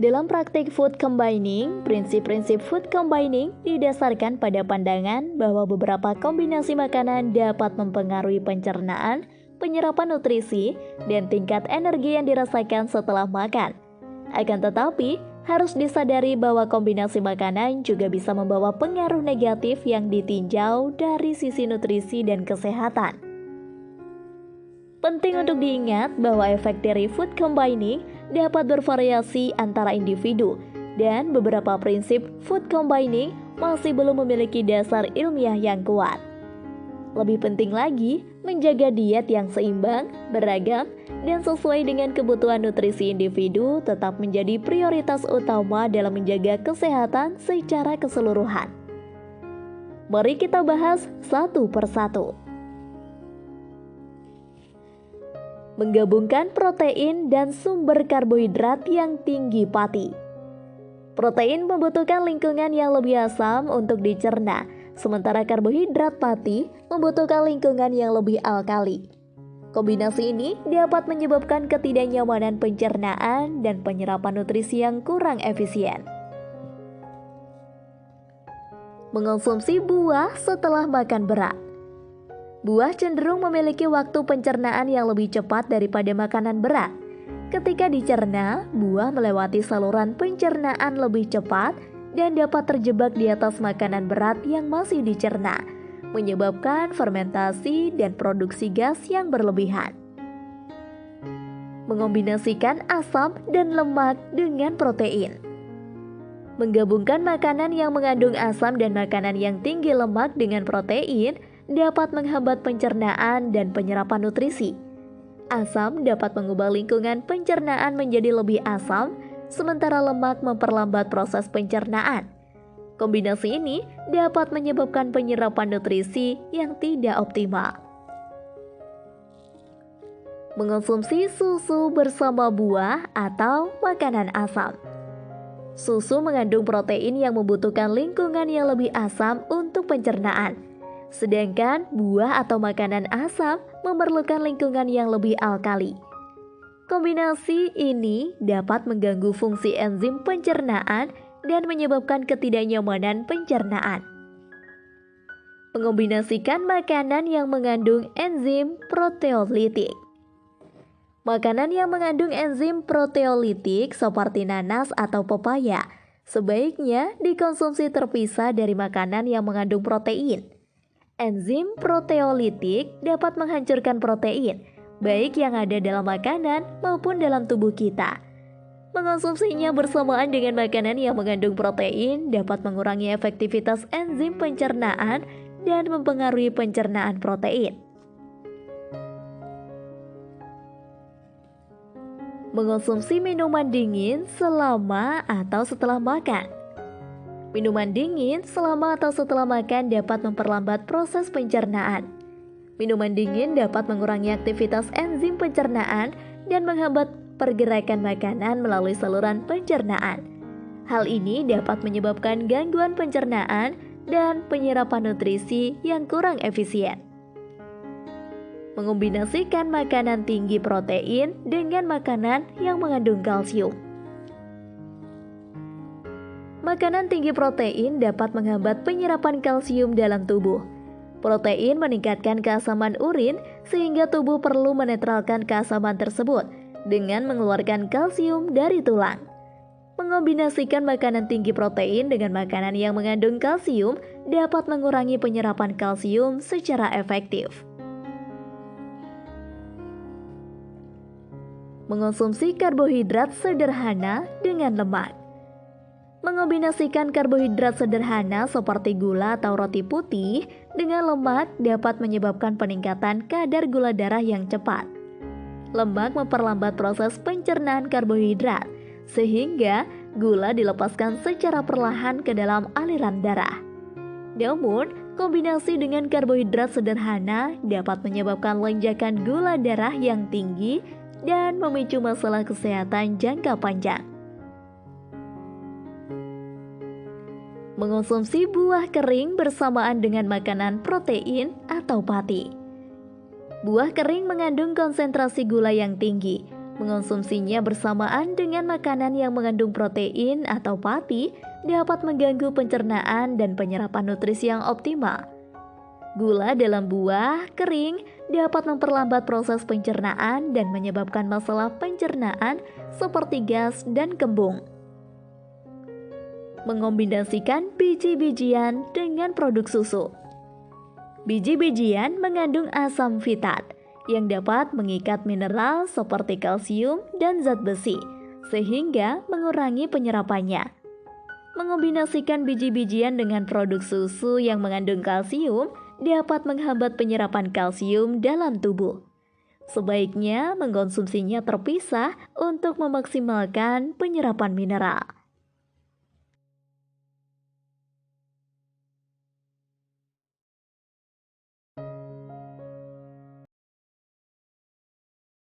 Dalam praktik food combining, prinsip-prinsip food combining didasarkan pada pandangan bahwa beberapa kombinasi makanan dapat mempengaruhi pencernaan, penyerapan nutrisi, dan tingkat energi yang dirasakan setelah makan. Akan tetapi, harus disadari bahwa kombinasi makanan juga bisa membawa pengaruh negatif yang ditinjau dari sisi nutrisi dan kesehatan. Penting untuk diingat bahwa efek dari food combining dapat bervariasi antara individu, dan beberapa prinsip food combining masih belum memiliki dasar ilmiah yang kuat. Lebih penting lagi, menjaga diet yang seimbang, beragam, dan sesuai dengan kebutuhan nutrisi individu tetap menjadi prioritas utama dalam menjaga kesehatan secara keseluruhan. Mari kita bahas satu persatu. Menggabungkan protein dan sumber karbohidrat yang tinggi pati. Protein membutuhkan lingkungan yang lebih asam untuk dicerna, sementara karbohidrat pati membutuhkan lingkungan yang lebih alkali. Kombinasi ini dapat menyebabkan ketidaknyamanan pencernaan dan penyerapan nutrisi yang kurang efisien. Mengonsumsi buah setelah makan berat. Buah cenderung memiliki waktu pencernaan yang lebih cepat daripada makanan berat. Ketika dicerna, buah melewati saluran pencernaan lebih cepat dan dapat terjebak di atas makanan berat yang masih dicerna, menyebabkan fermentasi dan produksi gas yang berlebihan. Mengombinasikan asam dan lemak dengan protein. Menggabungkan makanan yang mengandung asam dan makanan yang tinggi lemak dengan protein dapat menghambat pencernaan dan penyerapan nutrisi. Asam dapat mengubah lingkungan pencernaan menjadi lebih asam, sementara lemak memperlambat proses pencernaan. Kombinasi ini dapat menyebabkan penyerapan nutrisi yang tidak optimal. Mengonsumsi susu bersama buah atau makanan asam. Susu mengandung protein yang membutuhkan lingkungan yang lebih asam untuk pencernaan. Sedangkan buah atau makanan asam memerlukan lingkungan yang lebih alkali. Kombinasi ini dapat mengganggu fungsi enzim pencernaan dan menyebabkan ketidaknyamanan pencernaan. Mengombinasikan makanan yang mengandung enzim proteolitik. Makanan yang mengandung enzim proteolitik seperti nanas atau pepaya sebaiknya dikonsumsi terpisah dari makanan yang mengandung protein. Enzim proteolitik dapat menghancurkan protein, baik yang ada dalam makanan maupun dalam tubuh kita. Mengonsumsinya bersamaan dengan makanan yang mengandung protein dapat mengurangi efektivitas enzim pencernaan dan mempengaruhi pencernaan protein. Mengonsumsi minuman dingin selama atau setelah makan. Minuman dingin selama atau setelah makan dapat memperlambat proses pencernaan. Minuman dingin dapat mengurangi aktivitas enzim pencernaan dan menghambat pergerakan makanan melalui saluran pencernaan. Hal ini dapat menyebabkan gangguan pencernaan dan penyerapan nutrisi yang kurang efisien. Mengombinasikan makanan tinggi protein dengan makanan yang mengandung kalsium. Makanan tinggi protein dapat menghambat penyerapan kalsium dalam tubuh. Protein meningkatkan keasaman urin sehingga tubuh perlu menetralkan keasaman tersebut dengan mengeluarkan kalsium dari tulang. Mengombinasikan makanan tinggi protein dengan makanan yang mengandung kalsium dapat mengurangi penyerapan kalsium secara efektif. Mengonsumsi karbohidrat sederhana dengan lemak. Mengombinasikan karbohidrat sederhana seperti gula atau roti putih dengan lemak dapat menyebabkan peningkatan kadar gula darah yang cepat. Lemak memperlambat proses pencernaan karbohidrat, sehingga gula dilepaskan secara perlahan ke dalam aliran darah. Namun, kombinasi dengan karbohidrat sederhana dapat menyebabkan lonjakan gula darah yang tinggi dan memicu masalah kesehatan jangka panjang. Mengonsumsi buah kering bersamaan dengan makanan protein atau pati. Buah kering mengandung konsentrasi gula yang tinggi, Mengonsumsinya bersamaan dengan makanan yang mengandung protein atau pati dapat mengganggu pencernaan dan penyerapan nutrisi yang optimal. Gula dalam buah kering dapat memperlambat proses pencernaan dan menyebabkan masalah pencernaan seperti gas dan kembung. Mengombinasikan biji-bijian dengan produk susu. Biji-bijian mengandung asam fitat yang dapat mengikat mineral seperti kalsium dan zat besi, sehingga mengurangi penyerapannya. Mengombinasikan biji-bijian dengan produk susu yang mengandung kalsium dapat menghambat penyerapan kalsium dalam tubuh. Sebaiknya mengkonsumsinya terpisah untuk memaksimalkan penyerapan mineral.